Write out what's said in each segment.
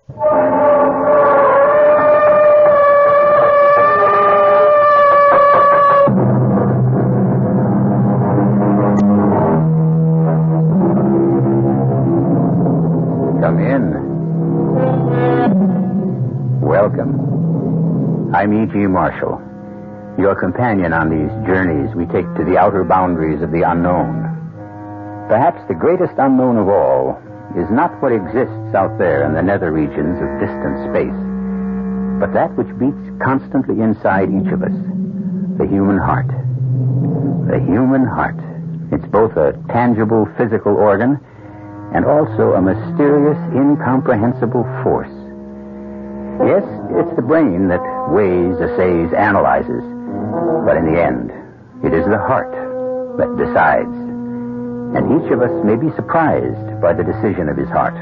Come in. Welcome. I'm E.G. Marshall, your companion on these journeys we take to the outer boundaries of the unknown. Perhaps the greatest unknown of all is not what exists out there in the nether regions of distant space, but that which beats constantly inside each of us, the human heart. The human heart. It's both a tangible physical organ and also a mysterious, incomprehensible force. Yes, it's the brain that weighs, assays, analyzes, but in the end, it is the heart that decides. And each of us may be surprised by the decision of his heart,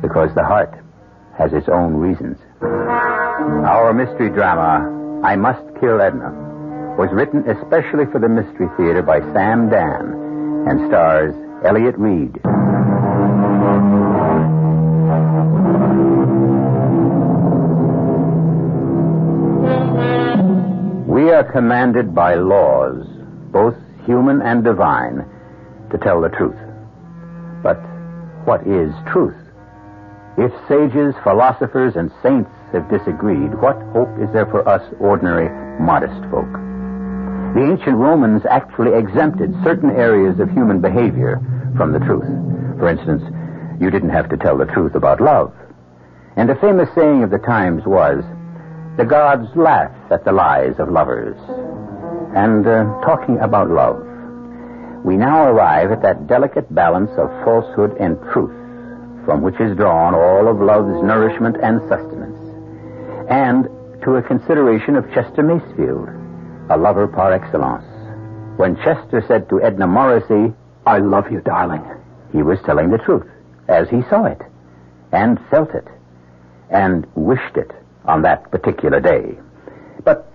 because the heart has its own reasons. Our mystery drama, I Must Kill Edna, was written especially for the Mystery Theater by Sam Dan and stars Elliot Reed. We are commanded by laws, both human and divine, to tell the truth. But what is truth? If sages, philosophers, and saints have disagreed, what hope is there for us ordinary, modest folk? The ancient Romans actually exempted certain areas of human behavior from the truth. For instance, you didn't have to tell the truth about love. And a famous saying of the times was, the gods laugh at the lies of lovers. And talking about love, we now arrive at that delicate balance of falsehood and truth, from which is drawn all of love's nourishment and sustenance. And to a consideration of Chester Masefield, a lover par excellence. When Chester said to Edna Morrissey, "I love you, darling," he was telling the truth, as he saw it, and felt it, and wished it on that particular day. But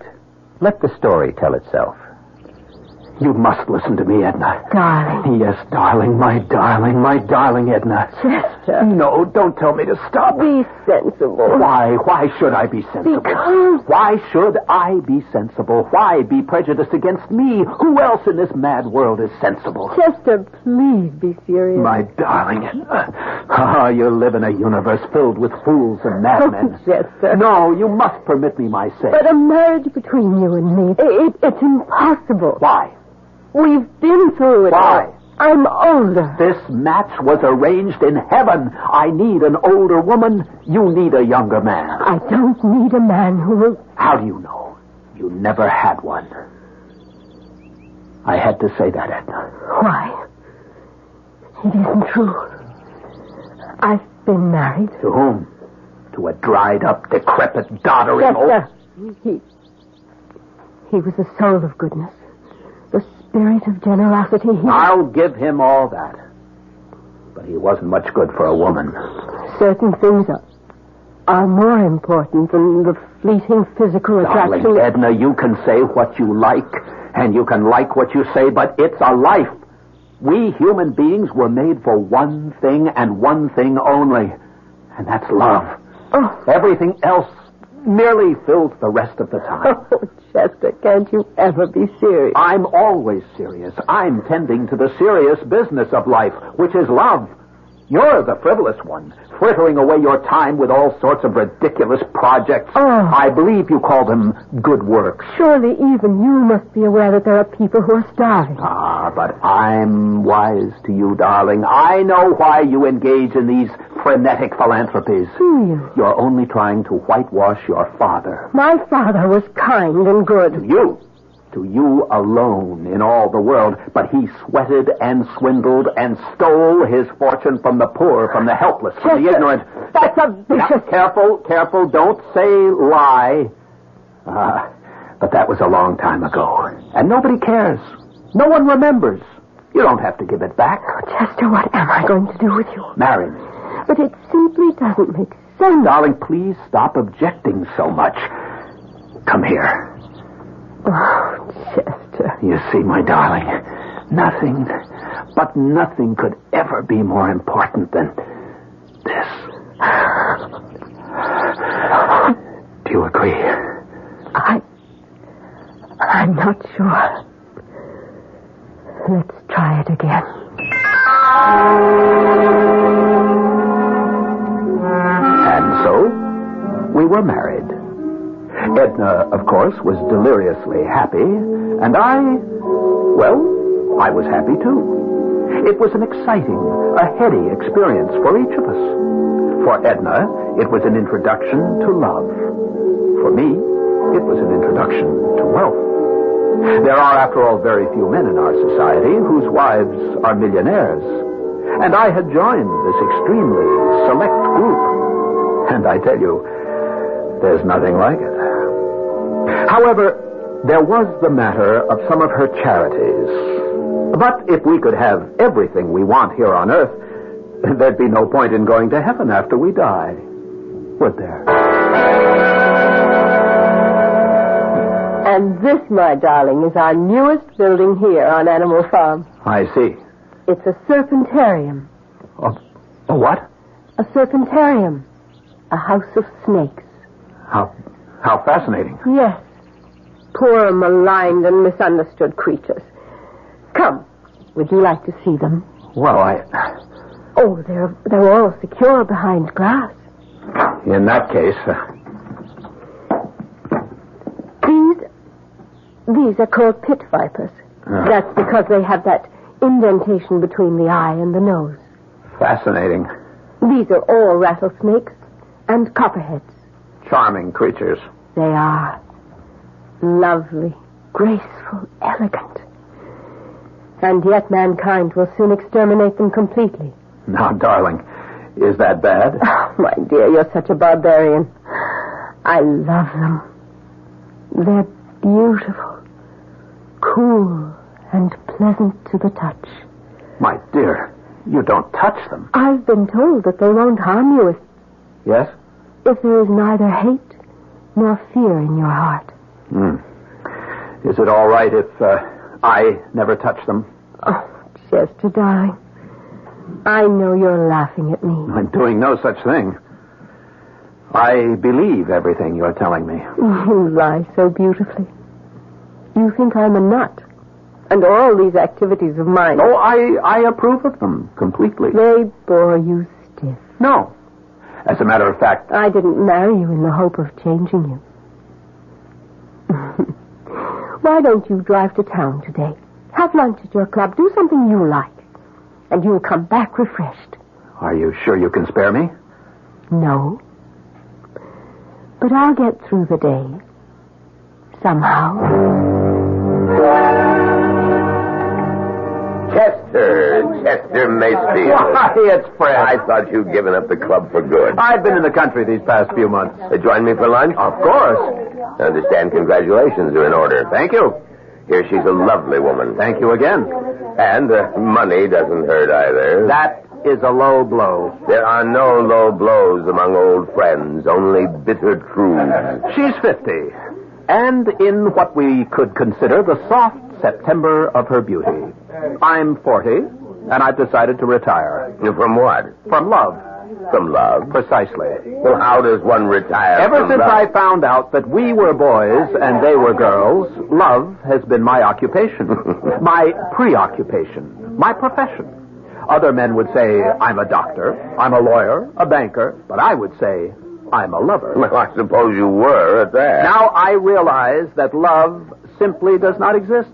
let the story tell itself. You must listen to me, Edna. Darling. Yes, darling, my darling Edna. Chester. No, don't tell me to stop. Be sensible. Why should I be sensible? Because... Why should I be sensible? Why be prejudiced against me? Who else in this mad world is sensible? Chester, please be serious. My darling Edna. You live in a universe filled with fools and madmen. Oh, Chester. No, you must permit me my say. But a marriage between you and me, it's impossible. Why? We've been through it. Why? I'm older. This match was arranged in heaven. I need an older woman. You need a younger man. I don't need a man who will... How do you know? You never had one. I had to say that, Edna. Why? It isn't true. I've been married. To whom? To a dried-up, decrepit, doddering Chester. He was a soul of goodness. The spirit of generosity. I'll give him all that. But he wasn't much good for a woman. Certain things are more important than the fleeting physical attraction. Darling Edna, you can say what you like, and you can like what you say, but it's a life. We human beings were made for one thing and one thing only, and that's love. Oh. Everything else merely fills the rest of the time. Oh, Chester, can't you ever be serious? I'm always serious. I'm tending to the serious business of life, which is love. You're the frivolous one, frittering away your time with all sorts of ridiculous projects. Oh. I believe you call them good works. Surely even you must be aware that there are people who are starving. Ah, but I'm wise to you, darling. I know why you engage in these frenetic philanthropies. Do you? You're only trying to whitewash your father. My father was kind and good. To you alone in all the world, but he sweated and swindled and stole his fortune from the poor, from the helpless, from the ignorant. That's a vicious... Now, careful, don't say lie. But that was a long time ago, and nobody cares. No one remembers. You don't have to give it back. Oh, Chester, what am I going to do with you? Marry me. But it simply doesn't make sense. Darling, please stop objecting so much. Come here. Oh, Chester. You see, my darling, nothing could ever be more important than this. Do you agree? I'm not sure. Let's try it again. And so, we were married. Edna, of course, was deliriously happy, and I was happy too. It was an exciting, a heady experience for each of us. For Edna, it was an introduction to love. For me, it was an introduction to wealth. There are, after all, very few men in our society whose wives are millionaires. And I had joined this extremely select group. And I tell you, there's nothing like it. However, there was the matter of some of her charities. But if we could have everything we want here on earth, there'd be no point in going to heaven after we die, would there? And this, my darling, is our newest building here on Animal Farm. I see. It's a serpentorium. A what? A serpentorium. A house of snakes. How fascinating. Yes. Poor, maligned, and misunderstood creatures. Come. Would you like to see them? Well, Oh, they're all secure behind glass. In that case... These are called pit vipers. That's because they have that indentation between the eye and the nose. Fascinating. These are all rattlesnakes and copperheads. Charming creatures. They are. Lovely, graceful, elegant. And yet mankind will soon exterminate them completely. Now, darling, is that bad? Oh, my dear, you're such a barbarian. I love them. They're beautiful, cool, and pleasant to the touch. My dear, you don't touch them. I've been told that they won't harm you Yes? if there is neither hate nor fear in your heart. Is it all right if I never touch them? Oh, Chester, darling. I know you're laughing at me. I'm doing no such thing. I believe everything you're telling me. You lie so beautifully. You think I'm a nut. And all these activities of mine... Oh, I approve of them completely. They bore you stiff. No. As a matter of fact... I didn't marry you in the hope of changing you. Why don't you drive to town today? Have lunch at your club. Do something you like. And you'll come back refreshed. Are you sure you can spare me? No. But I'll get through the day. Somehow. Chester Macefield. Why, it's Fred. I thought you'd given up the club for good. I've been in the country these past few months. Join me for lunch? Of course. I understand congratulations are in order. Thank you. Here, she's a lovely woman. Thank you again. And money doesn't hurt either. That is a low blow. There are no low blows among old friends, only bitter truths. She's 50, and in what we could consider the soft September of her beauty. I'm 40, and I've decided to retire. From what? From love. From love? Precisely. Well, how does one retire Ever from since love? I found out that we were boys and they were girls, love has been my occupation, my preoccupation, my profession. Other men would say, I'm a doctor, I'm a lawyer, a banker, but I would say, I'm a lover. Well, I suppose you were at that. Now I realize that love simply does not exist.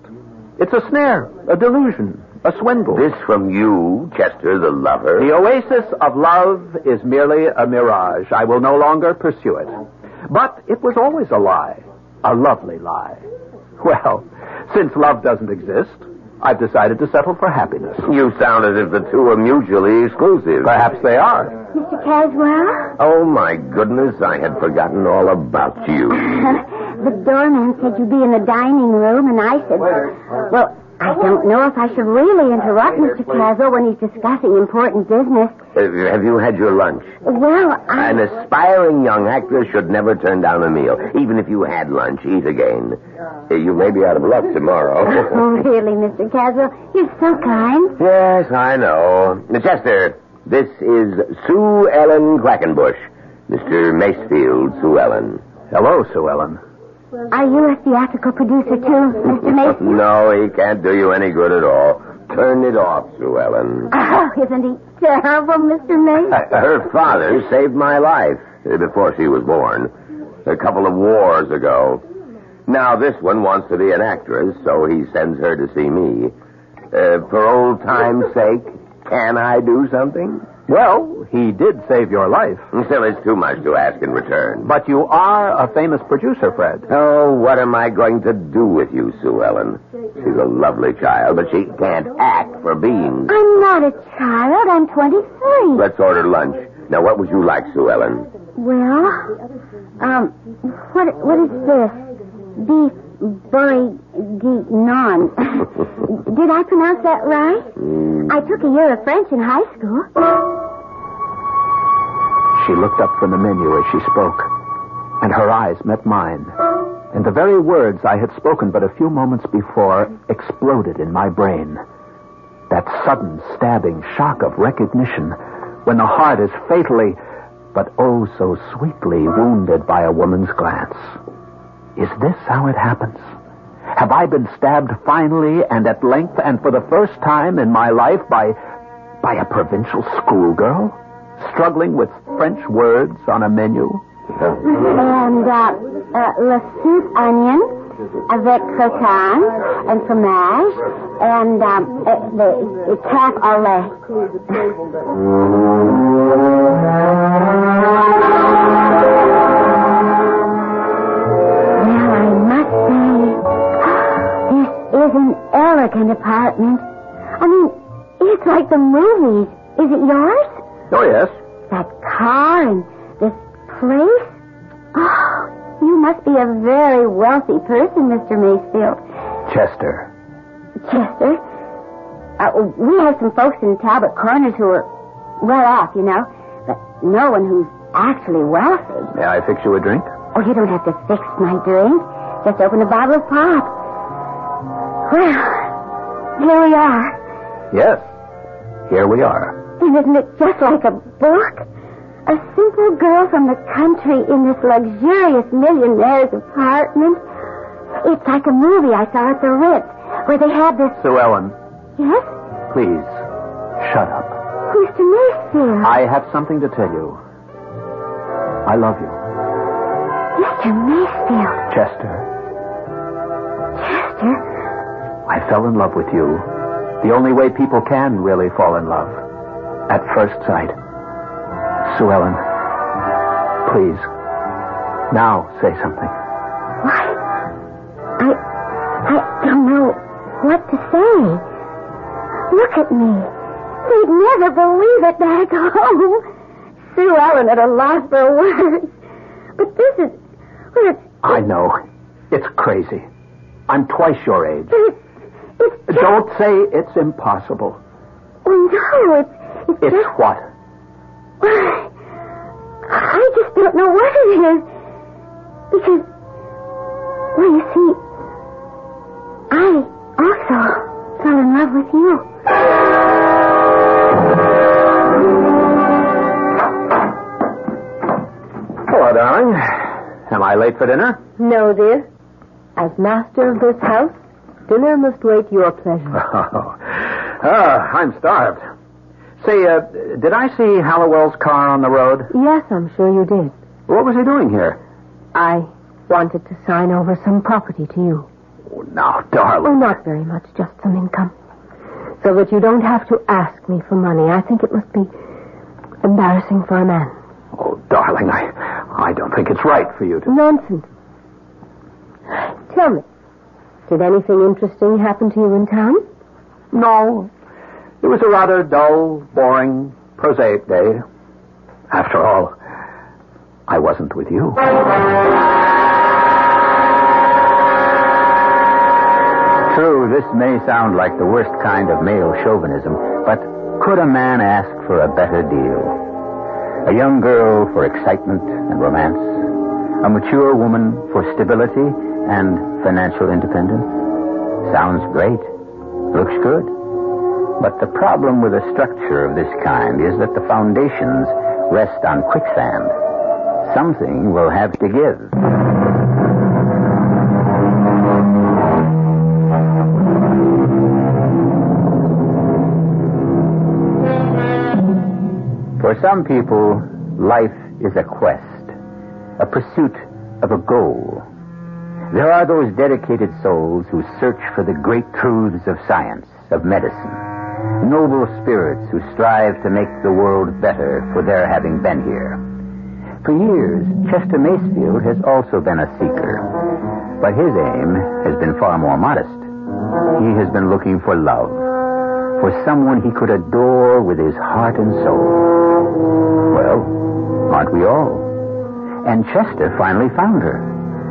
It's a snare, a delusion, a swindle. This from you, Chester the lover? The oasis of love is merely a mirage. I will no longer pursue it. But it was always a lie, a lovely lie. Well, since love doesn't exist, I've decided to settle for happiness. You sound as if the two are mutually exclusive. Perhaps they are. Mr. Caswell? Oh, my goodness, I had forgotten all about you. The doorman said you'd be in the dining room, and I said, well, I don't know if I should really interrupt Mr. Caswell when he's discussing important business. Have you had your lunch? Well, An aspiring young actress should never turn down a meal. Even if you had lunch, eat again. You may be out of luck tomorrow. Oh, really, Mr. Caswell? You're so kind. Yes, I know. Chester, this is Sue Ellen Quackenbush. Mr. Macefield, Sue Ellen. Hello, Sue Ellen. Are you a theatrical producer, too, Mr. Mason? No, he can't do you any good at all. Turn it off, Sue Ellen. Oh, isn't he terrible, Mr. Mason? Her father saved my life before she was born. A couple of wars ago. Now this one wants to be an actress, so he sends her to see me. For old time's sake, can I do something? Well, he did save your life. Still, it's too much to ask in return. But you are a famous producer, Fred. Oh, what am I going to do with you, Sue Ellen? She's a lovely child, but she can't act for beans. I'm not a child. I'm 23. Let's order lunch. Now, what would you like, Sue Ellen? Well, what is this? Beef bourguignon. Did I pronounce that right? I took a year of French in high school. She looked up from the menu as she spoke, and her eyes met mine. And the very words I had spoken but a few moments before exploded in my brain. That sudden, stabbing shock of recognition when the heart is fatally, but oh so sweetly wounded by a woman's glance. Is this how it happens? Have I been stabbed finally and at length and for the first time in my life by a provincial schoolgirl struggling with French words on a menu? And le soup onion avec croquant and fromage and the calf au lait. Well, I must say, this is an elegant apartment. I mean, it's like the movies. Is it yours? Oh, yes. That car and this place? Oh, you must be a very wealthy person, Mr. Macefield. Chester. Chester? We have some folks in Talbot Corners who are well off, you know, but no one who's actually wealthy. May I fix you a drink? Oh, you don't have to fix my drink. Just open a bottle of pop. Well, here we are. Yes. Here we are. And isn't it just like a book? A simple girl from the country in this luxurious millionaire's apartment. It's like a movie I saw at the Ritz, where they have this... Sue Ellen. Yes? Please, shut up. Mr. Macefield. I have something to tell you. I love you. Mr. Macefield. Chester. Chester? I fell in love with you. The only way people can really fall in love. At first sight. Sue Ellen, please, now say something. Why? I don't know what to say. Look at me. They'd never believe it back home. Sue Ellen at a loss for words. But this is... Well, I know. It's crazy. I'm twice your age. It's just... Don't say it's impossible. Oh, no, it's It's just... what? I just don't know what it is. Because, well, you see, I also fell in love with you. Hello, darling. Am I late for dinner? No, dear. As master of this house, dinner must wait your pleasure. I'm starved. Say, did I see Hallowell's car on the road? Yes, I'm sure you did. What was he doing here? I wanted to sign over some property to you. Oh, now, darling. Oh, not very much, just some income. So that you don't have to ask me for money. I think it must be embarrassing for a man. Oh, darling, I don't think it's right for you to... Nonsense. Tell me, did anything interesting happen to you in town? No. It was a rather dull, boring, prosaic day. After all, I wasn't with you. True, this may sound like the worst kind of male chauvinism, but could a man ask for a better deal? A young girl for excitement and romance, a mature woman for stability and financial independence. Sounds great. Looks good. But the problem with a structure of this kind is that the foundations rest on quicksand. something will have to give. For some people, life is a quest, a pursuit of a goal. There are those dedicated souls who search for the great truths of science, of medicine, noble spirits who strive to make the world better for their having been here. For years, Chester Masefield has also been a seeker, but his aim has been far more modest. He has been looking for love, for someone he could adore with his heart and soul. Well, aren't we all? And Chester finally found her.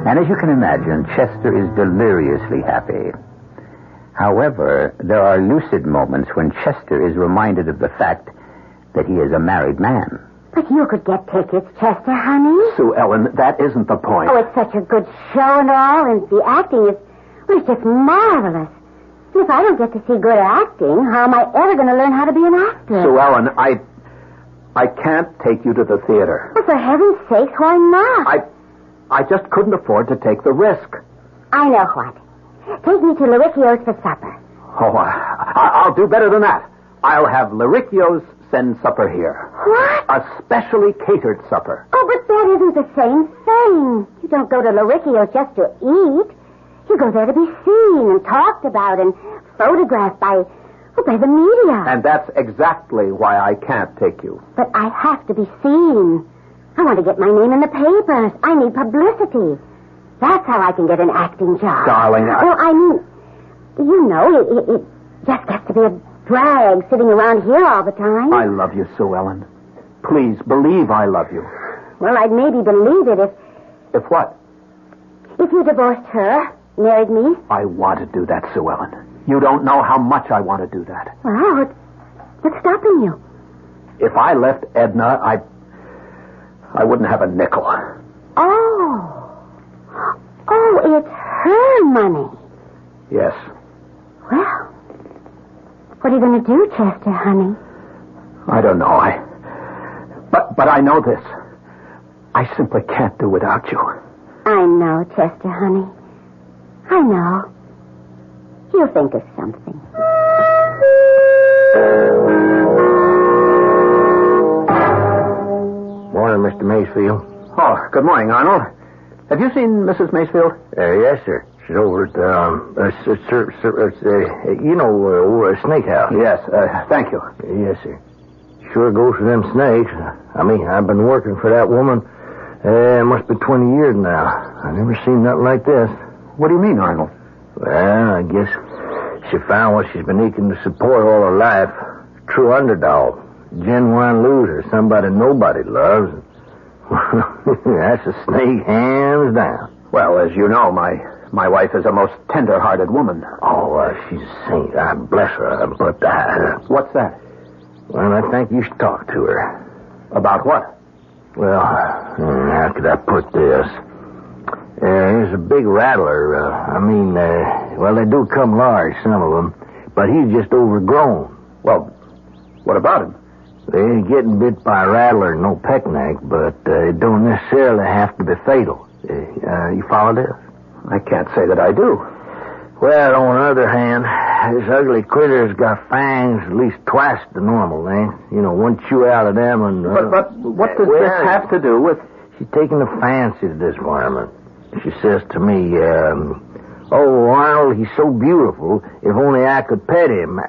And as you can imagine, Chester is deliriously happy. However, there are lucid moments when Chester is reminded of the fact that he is a married man. But you could get tickets, Chester, honey. Sue Ellen, that isn't the point. Oh, it's such a good show and all, and the acting is, well, it's just marvelous. And if I don't get to see good acting, how am I ever going to learn how to be an actor? Sue Ellen, I can't take you to the theater. Well, for heaven's sakes, why not? I just couldn't afford to take the risk. I know what. Take me to Loricchio's for supper. Oh, I'll do better than that. I'll have Loricchio's send supper here. What? A specially catered supper. Oh, but that isn't the same thing. You don't go to Loricchio's just to eat. You go there to be seen and talked about and photographed by the media. And that's exactly why I can't take you. But I have to be seen. I want to get my name in the papers. I need publicity. That's how I can get an acting job. Darling, Well, I mean, you know, it just gets to be a drag sitting around here all the time. I love you, Sue Ellen. Please, believe I love you. Well, I'd maybe believe it If what? if you divorced her, married me. I want to do that, Sue Ellen. You don't know how much I want to do that. Well, what's stopping you? If I left Edna, I wouldn't have a nickel. Oh, it's her money. Yes. Well, what are you going to do, Chester, honey? I don't know. But I know this. I simply can't do without you. I know, Chester, honey. I know. You'll think of something. Morning, Mr. Masefield. Oh, good morning, Arnold. Have you seen Mrs. Masefield? Yes, sir. She's over at over Snake House. Yes, thank you. Yes, sir. Sure goes for them snakes. I mean, I've been working for that woman. It must be 20 years now. I've never seen nothing like this. What do you mean, Arnold? Well, I guess she found what she's been eating to support all her life. True underdog. Genuine loser. Somebody nobody loves. That's a snake, hands down. Well, as you know, my wife is a most tender-hearted woman. Oh, she's a saint. I bless her. But What's that? well, I think you should talk to her. About what? Well, how could I put this? There's a big rattler. Well, they do come large, some of them, but he's just overgrown. Well, what about him? They ain't getting bit by a rattler, no peckneck, but it don't necessarily have to be fatal. You follow this? I can't say that I do. Well, on the other hand, this ugly critter's got fangs at least twice the normal length. You know, one chew out of them and... But what does this have to do with... She's taking a fancy to this varmint. She says to me, oh, Arnold, he's so beautiful. If only I could pet him.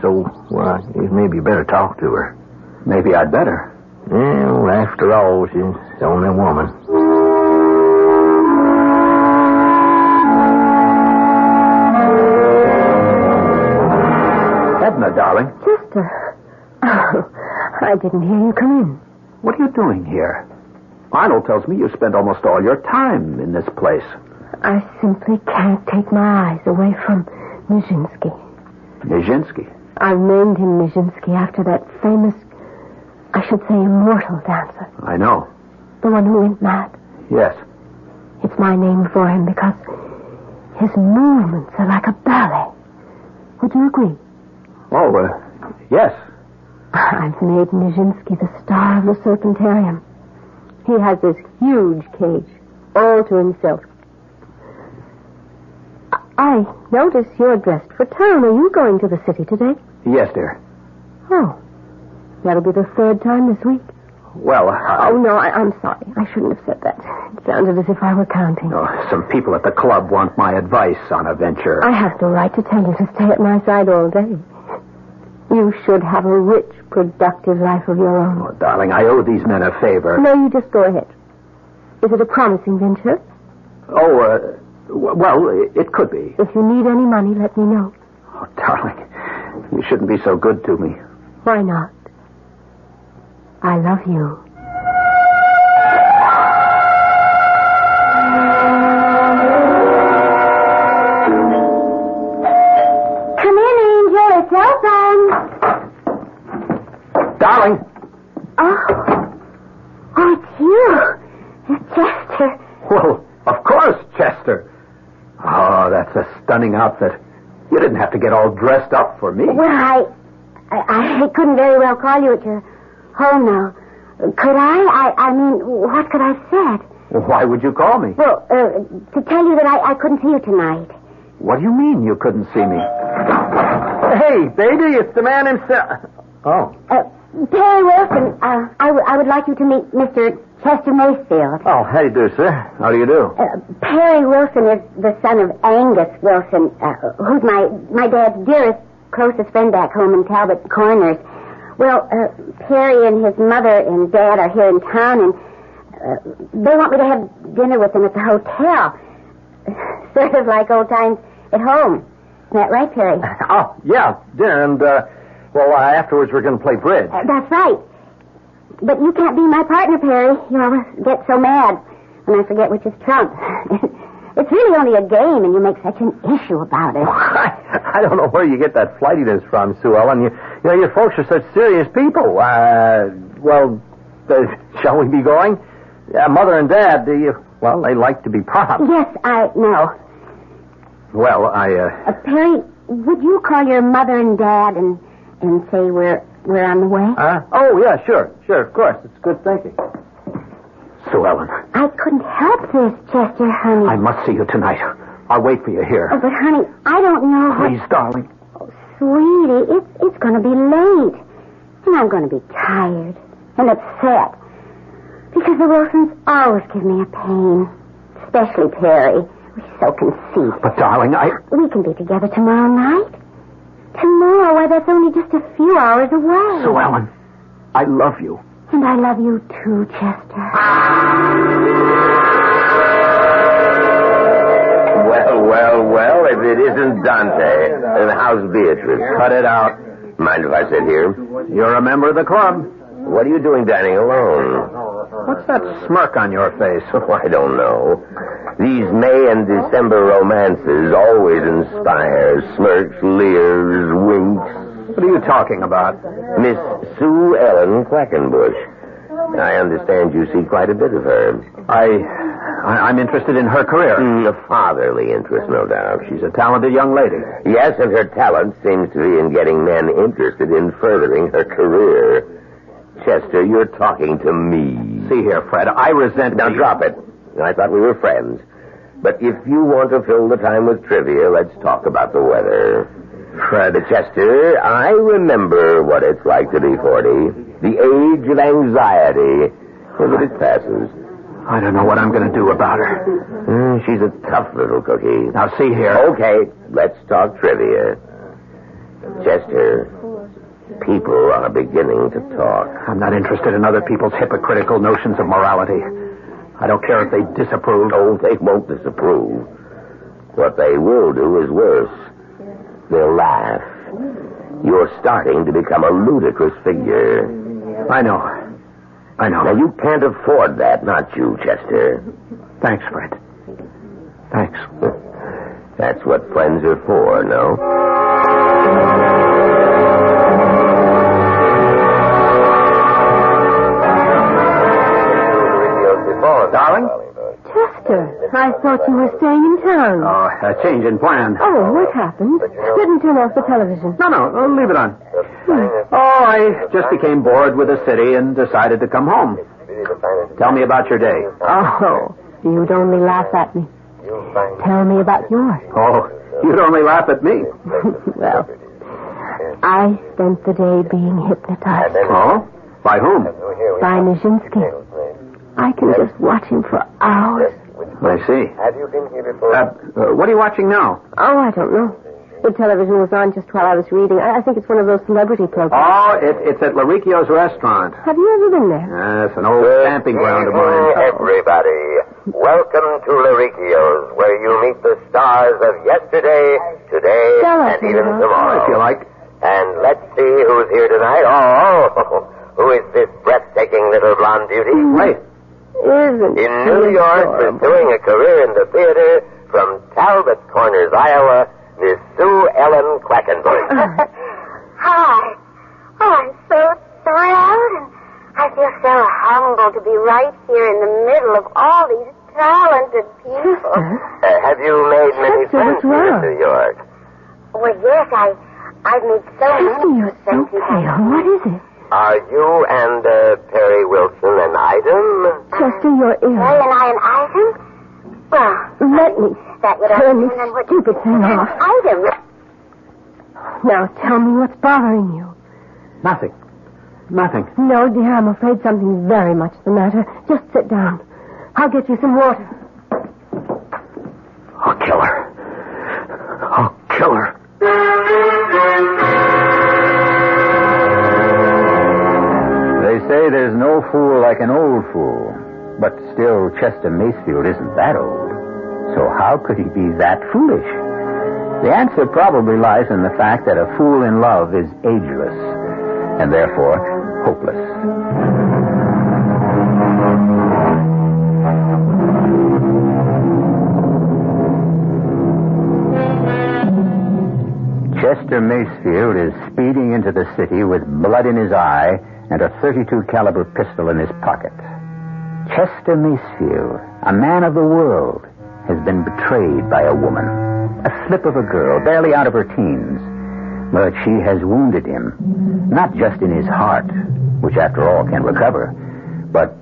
So, well, maybe you better talk to her. Maybe I'd better. Yeah, well, after all, she's the only woman. Edna, darling. Chester. Oh, I didn't hear you come in. What are you doing here? Arnold tells me you spend almost all your time in this place. I simply can't take my eyes away from Nijinsky. Nijinsky? I named him Nijinsky after that famous, I should say immortal dancer. I know. The one who went mad. Yes. It's my name for him because his movements are like a ballet. Would you agree? Oh, yes. I've made Nijinsky the star of the serpentorium. He has this huge cage, all to himself. I notice you're dressed for town. Are you going to the city today? Yes, dear. Oh. That'll be the third time this week. Well, Oh, no, I'm sorry. I shouldn't have said that. It sounded as if I were counting. Oh, some people at the club want my advice on a venture. I have the right to tell you to stay at my side all day. You should have a rich, productive life of your own. Oh, darling, I owe these men a favor. No, you just go ahead. Is it a promising venture? Oh, well, it could be. If you need any money, let me know. Oh, darling, you shouldn't be so good to me. Why not? I love you. Come in, Angel. It's open. Darling! Oh, it's you. It's Chester. Well, of course, Chester. Oh, that's a stunning outfit. You didn't have to get all dressed up for me. Well, I couldn't very well call you at your home now. Could I? I mean, what could I have said? Well, why would you call me? Well, to tell you that I couldn't see you tonight. What do you mean you couldn't see me? Hey, baby, it's the man himself. Oh. Perry Wilson, I would like you to meet Mr. Chester Mayfield. Oh, how do you do, sir? How do you do? Perry Wilson is the son of Angus Wilson, who's my dad's dearest, closest friend back home in Talbot Corners. Well, Perry and his mother and dad are here in town, and they want me to have dinner with them at the hotel. Sort of like old times at home. Isn't that right, Perry? Oh, yeah, dinner, and, afterwards we're going to play bridge. That's right. But you can't be my partner, Perry. You always get so mad when I forget which is trump. It's really only a game, and you make such an issue about it. I don't know where you get that flightiness from, Sue Ellen. You know, your folks are such serious people. Shall we be going? Mother and Dad, they like to be prompt. Yes, I know. Well, Perry, would you call your mother and Dad and say we're on the way? Oh, yeah, sure, of course. It's good thinking. Sue Ellen. I couldn't help this, Chester, honey. I must see you tonight. I'll wait for you here. Oh, but, honey, I don't know Please, darling. Oh, sweetie, it's going to be late. And I'm going to be tired and upset. Because the Wilsons always give me a pain. Especially Perry. He's so conceited. But, darling, We can be together tomorrow night. Tomorrow? Why, that's only just a few hours away. Sue Ellen, I love you. And I love you too, Chester. Well, if it isn't Dante, then how's Beatrice? Cut it out. Mind if I sit here? You're a member of the club. What are you doing dining alone? What's that smirk on your face? Oh, I don't know. These May and December romances always inspire smirks, leers, winks. What are you talking about? Miss Sue Ellen Quackenbush. I understand you see quite a bit of her. I'm interested in her career. A fatherly interest, no doubt. She's a talented young lady. Yes, and her talent seems to be in getting men interested in furthering her career. Chester, you're talking to me. See here, Fred, I resent... Now, drop it. I thought we were friends. But if you want to fill the time with trivia, let's talk about the weather. Fred. Chester, I remember what it's like to be 40. The age of anxiety. But it passes. I don't know what I'm going to do about her. She's a tough little cookie. Now, see here. Okay, let's talk trivia. Chester, people are beginning to talk. I'm not interested in other people's hypocritical notions of morality. I don't care if they disapprove. Oh, they won't disapprove. What they will do is worse. They'll laugh. You're starting to become a ludicrous figure. I know. Now, you can't afford that, not you, Chester. Thanks, Fred. Thanks. That's what friends are for, no? Darling? Chester, I thought you were staying in town. Oh, a change in plan. Oh, what happened? Didn't turn off the television. No, leave it on. Oh, I just became bored with the city and decided to come home. Tell me about your day. Oh, you'd only laugh at me. Tell me about yours. Oh, you'd only laugh at me. Well, I spent the day being hypnotized. Oh? By whom? By Nijinsky. I can just watch him for hours. I see. Have you been here before? What are you watching now? Oh, I don't know. The television was on just while I was reading. I think it's one of those celebrity programs. Oh, it's at Loricchio's restaurant. Have you ever been there? It's an old stamping ground of mine. Everybody. Welcome to Loricchio's, where you meet the stars of yesterday, today, and even tomorrow. If you like. And let's see who's here tonight. Oh, who is this breathtaking little blonde beauty? Wait. Isn't In New York, pursuing a career in the theater, from Talbot Corners, Iowa, Miss Sue Ellen Quackenbush. Hi. Oh, I'm so thrilled, and I feel so humbled to be right here in the middle of all these talented people. Have you made many friends here in New York? Well, yes, I've made so many You're so pale. What is it? Are you and Perry Wilson an item? Chester, you're ill. Ray and I an item? Well, Let me that would turn this stupid thing off. Item? Now tell me what's bothering you. Nothing. No, dear, I'm afraid something's very much the matter. Just sit down. I'll get you some water. I'll kill her. They say there's no fool like an old fool. But still, Chester Macefield isn't that old. So how could he be that foolish? The answer probably lies in the fact that a fool in love is ageless, and therefore hopeless. Chester Macefield is speeding into the city with blood in his eye and a .32 caliber pistol in his pocket. Chester Macefield, a man of the world, has been betrayed by a woman, a slip of a girl, barely out of her teens. But she has wounded him, not just in his heart, which after all can recover, but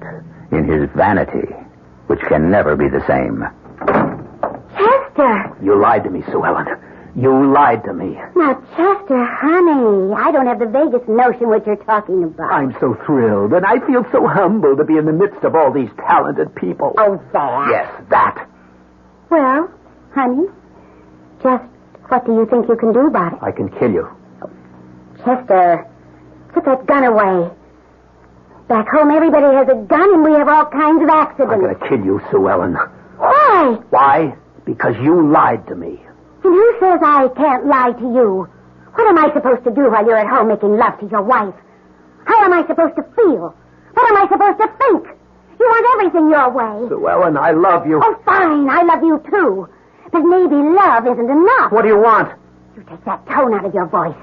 in his vanity, which can never be the same. Chester! You lied to me, Sue Ellen. You lied to me. Now, Chester, honey, I don't have the vaguest notion what you're talking about. I'm so thrilled, and I feel so humble to be in the midst of all these talented people. Oh, that. Yes, that. Well, honey, just what do you think you can do about it? I can kill you. Chester, put that gun away. Back home, everybody has a gun, and we have all kinds of accidents. I'm going to kill you, Sue Ellen. Why? Why? Because you lied to me. And who says I can't lie to you? What am I supposed to do while you're at home making love to your wife? How am I supposed to feel? What am I supposed to think? You want everything your way. Sue Ellen, I love you. Oh, fine, I love you too. But maybe love isn't enough. What do you want? You take that tone out of your voice.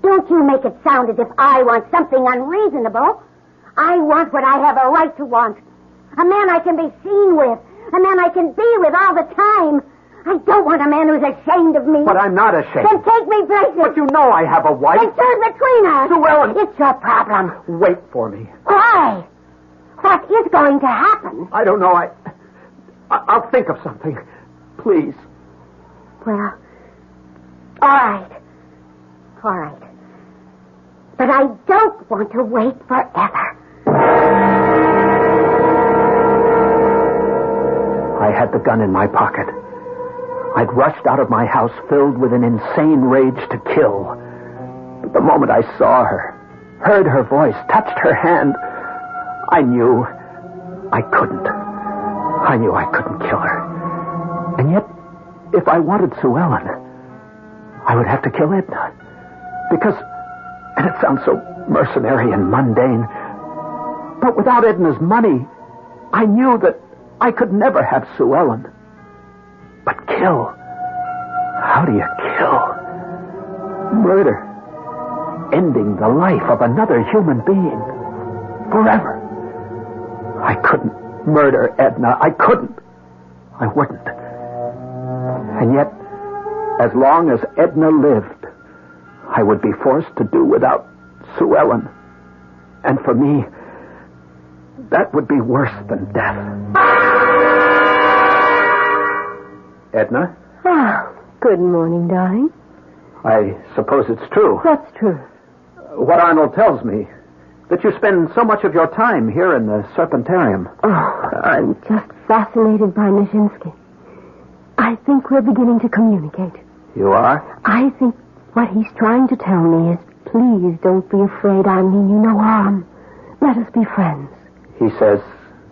Don't you make it sound as if I want something unreasonable. I want what I have a right to want. A man I can be seen with. A man I can be with all the time. I don't want a man who's ashamed of me. But I'm not ashamed. Then take me places. But you know I have a wife. Then turn between us. Sue Ellen. It's your problem. Wait for me. Why? What is going to happen? I don't know. I'll think of something. Please. Well, all right. All right. But I don't want to wait forever. I had the gun in my pocket. I'd rushed out of my house filled with an insane rage to kill. But the moment I saw her, heard her voice, touched her hand, I knew I couldn't. I knew I couldn't kill her. And yet, if I wanted Sue Ellen, I would have to kill Edna. Because, and it sounds so mercenary and mundane, but without Edna's money, I knew that I could never have Sue Ellen. But kill? How do you kill? Murder. Ending the life of another human being. Forever. I couldn't murder Edna. I couldn't. I wouldn't. And yet, as long as Edna lived, I would be forced to do without Sue Ellen. And for me, That would be worse than death. Edna? Ah, good morning, darling. I suppose it's true. What's true? What Arnold tells me, that you spend so much of your time here in the serpentorium. Oh, I'm just fascinated by Nijinsky. I think we're beginning to communicate. You are? I think what he's trying to tell me is, please don't be afraid I mean you no harm. Let us be friends. He says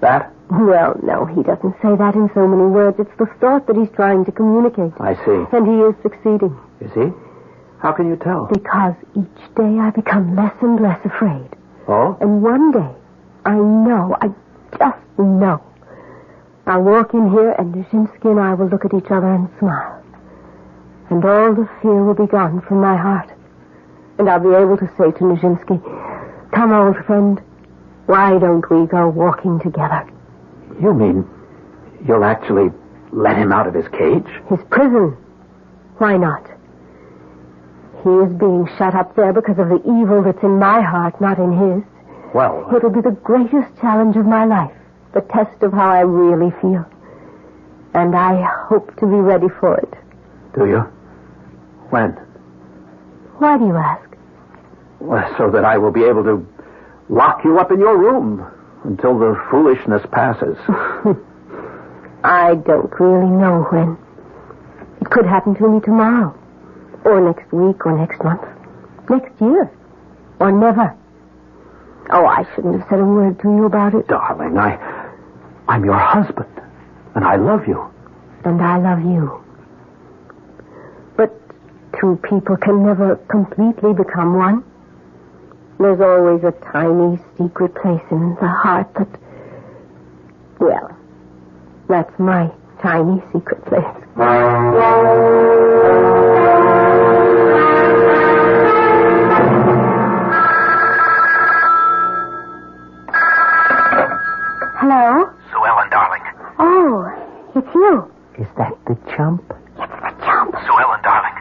that? Well, no, he doesn't say that in so many words. It's the thought that he's trying to communicate. I see. And he is succeeding. Is he? How can you tell? Because each day I become less and less afraid. Oh? And one day, I just know, I'll walk in here and Nijinsky and I will look at each other and smile. And all the fear will be gone from my heart. And I'll be able to say to Nijinsky, come, old friend, why don't we go walking together? You mean you'll actually let him out of his cage? His prison. Why not? He is being shut up there because of the evil that's in my heart, not in his. Well... It'll be the greatest challenge of my life, the test of how I really feel. And I hope to be ready for it. Do you? When? Why do you ask? Well, so that I will be able to lock you up in your room until the foolishness passes. I don't really know when. It could happen to me tomorrow. Or next week, or next month. Next year. Or never. Oh, I shouldn't have said a word to you about it. Darling, I'm your husband. And I love you. And I love you. But two people can never completely become one. There's always a tiny secret place in the heart that... Well, that's my tiny secret place. Hello? Sue Ellen, darling. Oh, it's you. Is that the chump? It's the chump. Sue Ellen, darling.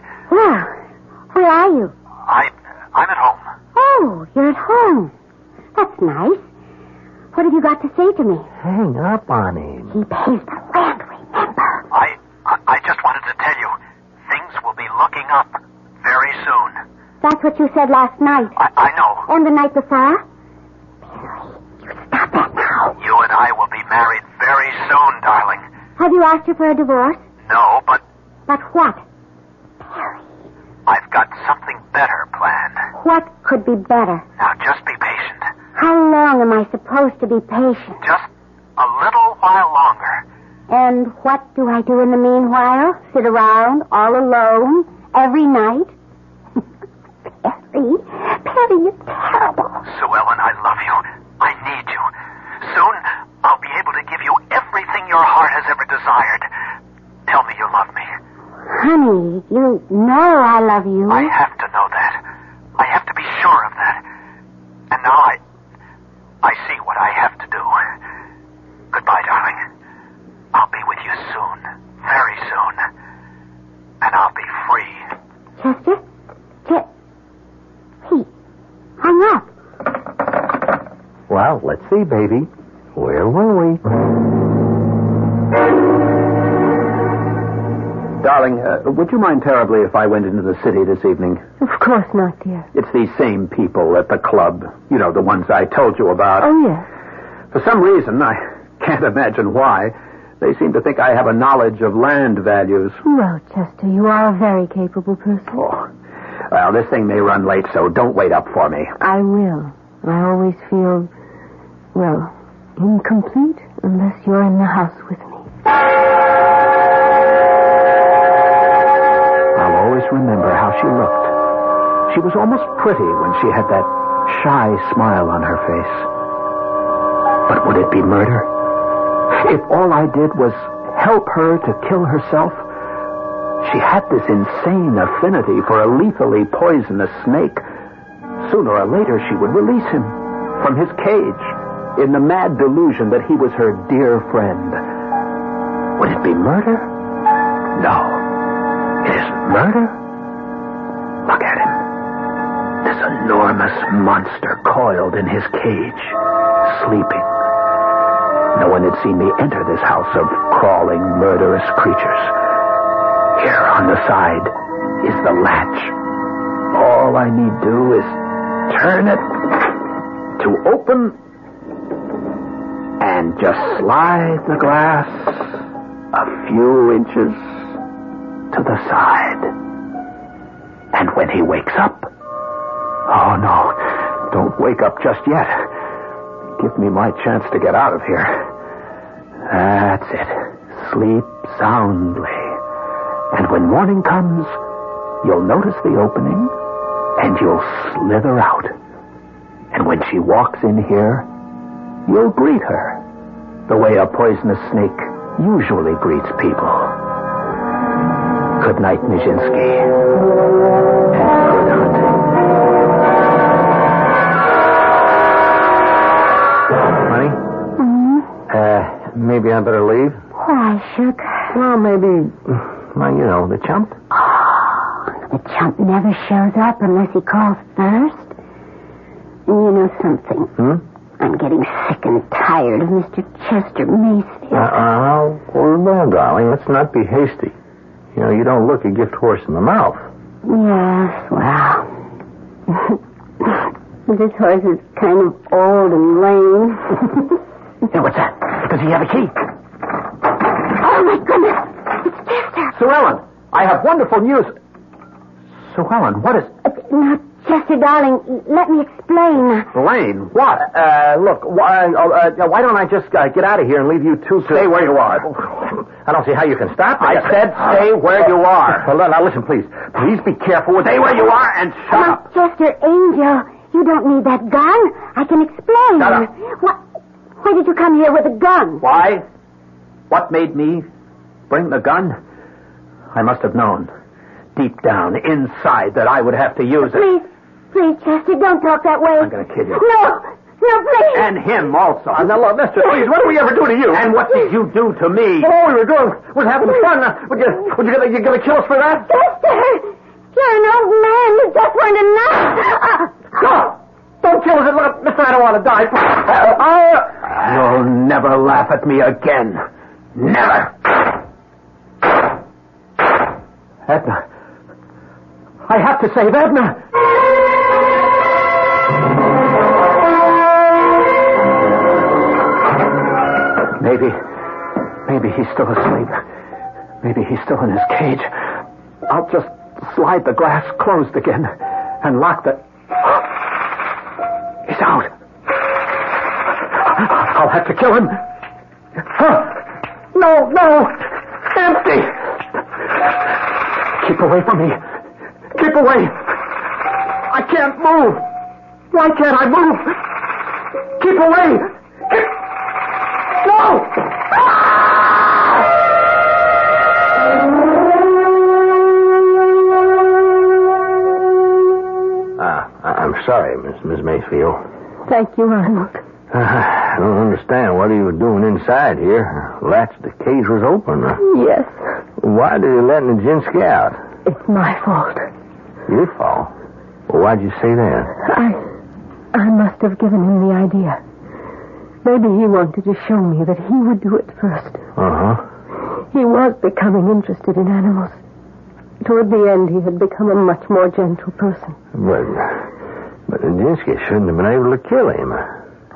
Where are you? I'm at home. Oh, you're at home. That's nice. What have you got to say to me? Hang up on him. He pays the rent, remember? I just wanted to tell you, things will be looking up very soon. That's what you said last night. I know. And the night before? Perry, you stop that now. You and I will be married very soon, darling. Have you asked her for a divorce? No, but But what? Perry. I've got something better planned. What could be better? Now, just be patient. How long am I supposed to be patient? Just a little while longer. And what do I do in the meanwhile? Sit around all alone every night? Perry, you're terrible. Sue Ellen, I love you. I need you. Soon, I'll be able to give you everything your heart has ever desired. Tell me you love me. Honey, you know I love you. I have to know that. I have to be sure of that. And now I see what I have to do. Goodbye, darling. I'll be with you soon. Very soon. And I'll be free. Chester? He hung up. Well, let's see, baby. Where were we? Darling, would you mind terribly if I went into the city this evening? Of course not, dear. It's these same people at the club. You know, the ones I told you about. Oh, yes. For some reason, I can't imagine why, they seem to think I have a knowledge of land values. Well, Chester, you are a very capable person. Oh. Well, this thing may run late, so don't wait up for me. I will. I always feel, well, incomplete unless you're in the house with me. I'll always remember how she looked. She was almost pretty when she had that shy smile on her face. But would it be murder? If all I did was help her to kill herself? She had this insane affinity for a lethally poisonous snake. Sooner or later, she would release him from his cage in the mad delusion that he was her dear friend. Would it be murder? No. It isn't murder. Look at him. This enormous monster coiled in his cage, sleeping, No one had seen me enter this house of crawling, murderous creatures. Here on the side is the latch. All I need do is turn it to open and just slide the glass a few inches to the side. And when he wakes up... Oh, no. Don't wake up just yet. Give me my chance to get out of here. That's it. Sleep soundly. And when morning comes, you'll notice the opening, and you'll slither out. And when she walks in here, you'll greet her the way a poisonous snake usually greets people. Good night, Nijinsky. And good hunting. Honey? Maybe I better leave? Why, sugar? Well, maybe, the chump. Oh, the chump never shows up unless he calls first. And you know something? I'm getting sick and tired of Mr. Chester Macefield. Well, darling, let's not be hasty. You don't look a gift horse in the mouth. Yes, well... This horse is kind of old and lame. Hey, what's that? Does he have a key? Oh, my goodness. It's Chester. Sue Ellen, I have wonderful news. Sue Ellen, what is... Now, Chester, darling, let me explain. Lane, what? Look, why don't I just get out of here and leave you two to... Stay where you are. I don't see how you can stop me. I said stay where you are. Well, now, listen, please. Please be careful. Stay where you are and shut up. Chester, Angel, you don't need that gun. I can explain. Shut up. Why did you come here with a gun? Why? What made me bring the gun? I must have known, deep down, inside, that I would have to use it. Please, Chester, don't talk that way. I'm going to kill you. No, please. And him also. Now, look, mister, please, what did we ever do to you? And what did you do to me? All we were doing was having fun. You going to kill us for that? Chester, you're an old man. You just weren't enough. No! Don't kill us. Look, mister, I don't want to die. You'll never laugh at me again. Never. Edna. I have to save Edna. Maybe he's still asleep. Maybe he's still in his cage. I'll just slide the glass closed again and lock the... He's out. I'll have to kill him. No. Empty. Keep away from me. Keep away. I can't move. Why can't I move? Keep away. No! I'm sorry, Miss Macefield. Thank you, Arnold. I don't understand what you were doing inside here. The cage was open. Yes. Why did you let Nijinsky out? It's my fault. Your fault? Well, why'd you say that? I must have given him the idea. Maybe he wanted to show me that he would do it first. Uh-huh. He was becoming interested in animals. Toward the end, he had become a much more gentle person. But Nijinsky shouldn't have been able to kill him.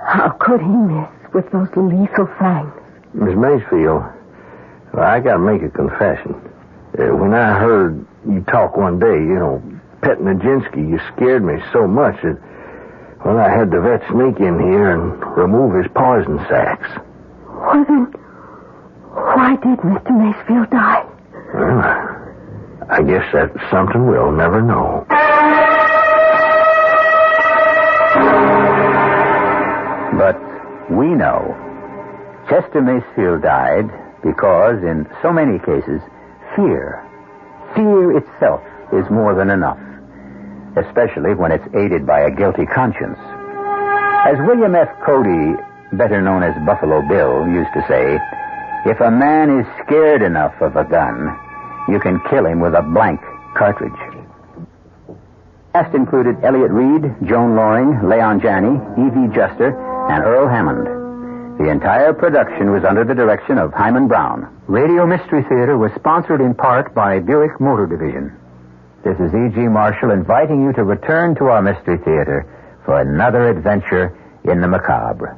How could he miss with those lethal fangs? Miss Macefield, I got to make a confession. When I heard you talk one day, pet Nijinsky, you scared me so much that, I had the vet sneak in here and remove his poison sacs. Well, then, why did Mr. Macefield die? Well, I guess that's something we'll never know. But we know Chester Macefield died because, in so many cases, fear itself is more than enough, especially when it's aided by a guilty conscience. As William F. Cody, better known as Buffalo Bill, used to say, if a man is scared enough of a gun, you can kill him with a blank cartridge. Cast included Elliot Reed, Joan Loring, Leon Janney, E.V. Juster, and Earl Hammond. The entire production was under the direction of Hyman Brown. Radio Mystery Theater was sponsored in part by Buick Motor Division. This is E.G. Marshall inviting you to return to our Mystery Theater for another adventure in the macabre.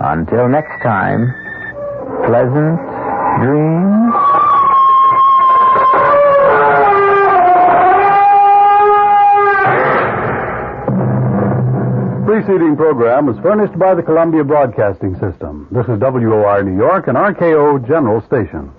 Until next time, pleasant dreams. Preceding program was furnished by the Columbia Broadcasting System. This is WOR New York and RKO General Station.